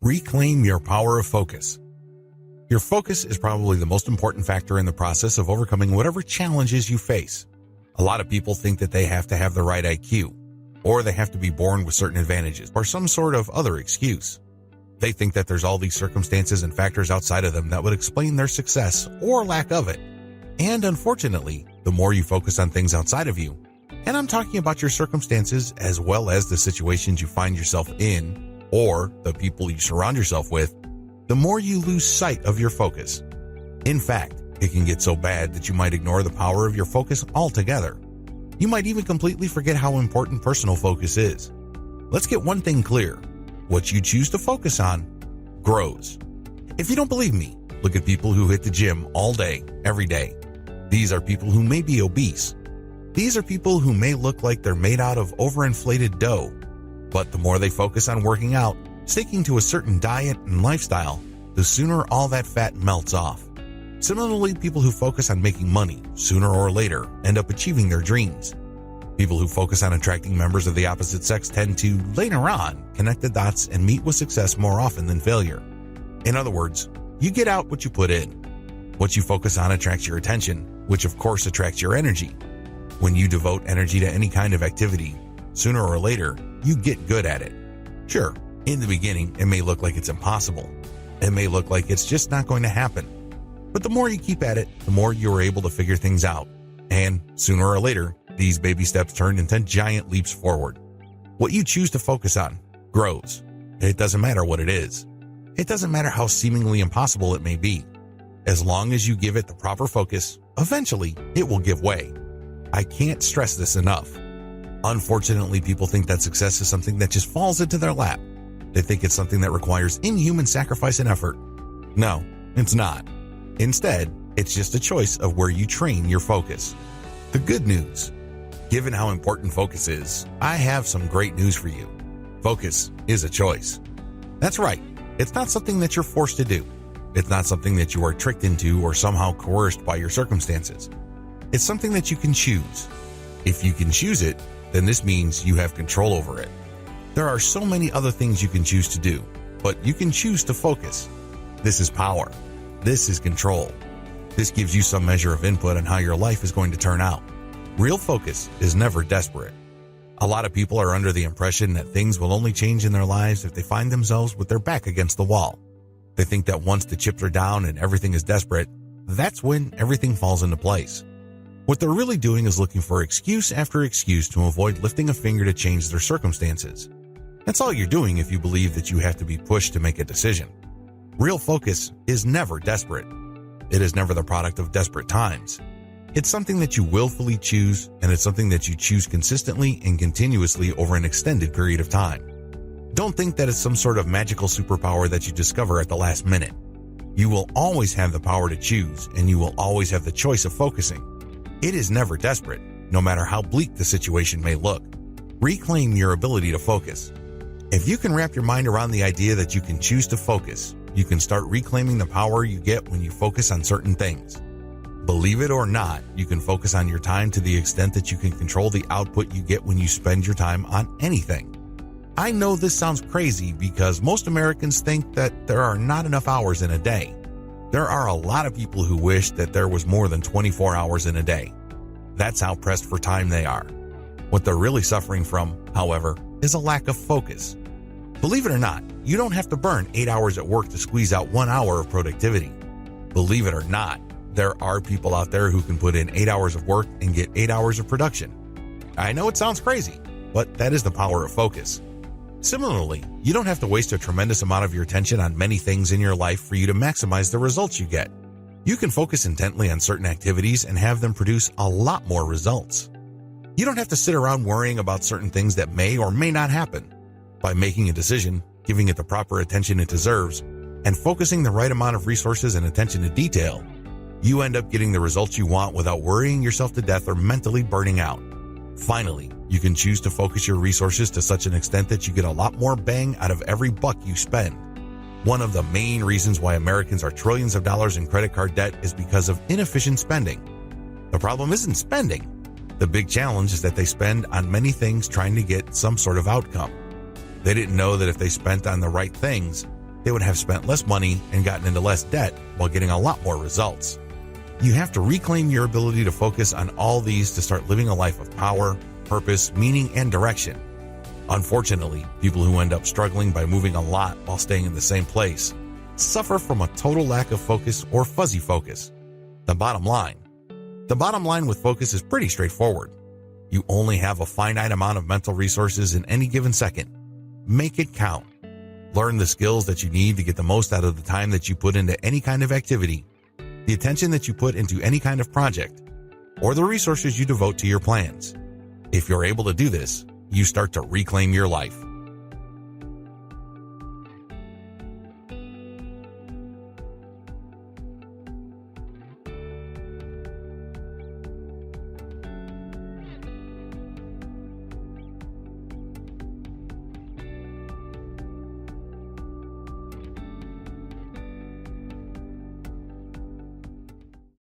Reclaim your power of focus. Your focus is probably the most important factor in the process of overcoming whatever challenges you face. A lot of people think that they have to have the right IQ, or they have to be born with certain advantages, or some sort of other excuse. They think that there's all these circumstances and factors outside of them that would explain their success or lack of it. And unfortunately, the more you focus on things outside of you, and I'm talking about your circumstances as well as the situations you find yourself in, or the people you surround yourself with, the more you lose sight of your focus. In fact, it can get so bad that you might ignore the power of your focus altogether. You might even completely forget how important personal focus is. Let's get one thing clear. What you choose to focus on grows. If you don't believe me, look at people who hit the gym all day, every day. These are people who may be obese. These are people who may look like they're made out of overinflated dough. But the more they focus on working out, sticking to a certain diet and lifestyle, the sooner all that fat melts off. Similarly, people who focus on making money, sooner or later, end up achieving their dreams. People who focus on attracting members of the opposite sex tend to, later on, connect the dots and meet with success more often than failure. In other words, you get out what you put in. What you focus on attracts your attention, which of course attracts your energy. When you devote energy to any kind of activity, sooner or later, you get good at it. Sure, in the beginning, it may look like it's impossible. It may look like it's just not going to happen. But the more you keep at it, the more you're able to figure things out. And sooner or later, these baby steps turn into giant leaps forward. What you choose to focus on grows. It doesn't matter what it is. It doesn't matter how seemingly impossible it may be. As long as you give it the proper focus, eventually it will give way. I can't stress this enough. Unfortunately, people think that success is something that just falls into their lap. They think it's something that requires inhuman sacrifice and effort. No, it's not. Instead, it's just a choice of where you train your focus. The good news, given how important focus is, I have some great news for you. Focus is a choice. That's right. It's not something that you're forced to do. It's not something that you are tricked into or somehow coerced by your circumstances. It's something that you can choose. If you can choose it, then this means you have control over it. There are so many other things you can choose to do, but you can choose to focus. This is power. This is control. This gives you some measure of input on how your life is going to turn out. Real focus is never desperate. A lot of people are under the impression that things will only change in their lives if they find themselves with their back against the wall. They think that once the chips are down and everything is desperate, that's when everything falls into place. What they're really doing is looking for excuse after excuse to avoid lifting a finger to change their circumstances. That's all you're doing if you believe that you have to be pushed to make a decision. Real focus is never desperate. It is never the product of desperate times. It's something that you willfully choose, and it's something that you choose consistently and continuously over an extended period of time. Don't think that it's some sort of magical superpower that you discover at the last minute. You will always have the power to choose, and you will always have the choice of focusing. It is never desperate, no matter how bleak the situation may look. Reclaim your ability to focus. If you can wrap your mind around the idea that you can choose to focus, you can start reclaiming the power you get when you focus on certain things. Believe it or not, you can focus on your time to the extent that you can control the output you get when you spend your time on anything. I know this sounds crazy because most Americans think that there are not enough hours in a day. There are a lot of people who wish that there was more than 24 hours in a day. That's how pressed for time they are. What they're really suffering from, however, is a lack of focus. Believe it or not, you don't have to burn 8 hours at work to squeeze out 1 hour of productivity. Believe it or not, there are people out there who can put in 8 hours of work and get 8 hours of production. I know it sounds crazy, but that is the power of focus. Similarly, you don't have to waste a tremendous amount of your attention on many things in your life for you to maximize the results you get. You can focus intently on certain activities and have them produce a lot more results. You don't have to sit around worrying about certain things that may or may not happen. By making a decision, giving it the proper attention it deserves, and focusing the right amount of resources and attention to detail, you end up getting the results you want without worrying yourself to death or mentally burning out. Finally, you can choose to focus your resources to such an extent that you get a lot more bang out of every buck you spend. One of the main reasons why Americans are trillions of dollars in credit card debt is because of inefficient spending. The problem isn't spending. The big challenge is that they spend on many things trying to get some sort of outcome. They didn't know that if they spent on the right things, they would have spent less money and gotten into less debt while getting a lot more results. You have to reclaim your ability to focus on all these to start living a life of power, purpose, meaning, and direction. Unfortunately, people who end up struggling by moving a lot while staying in the same place suffer from a total lack of focus or fuzzy focus. The bottom line with focus is pretty straightforward. You only have a finite amount of mental resources in any given second. Make it count. Learn the skills that you need to get the most out of the time that you put into any kind of activity, the attention that you put into any kind of project, or the resources you devote to your plans. If you're able to do this, you start to reclaim your life.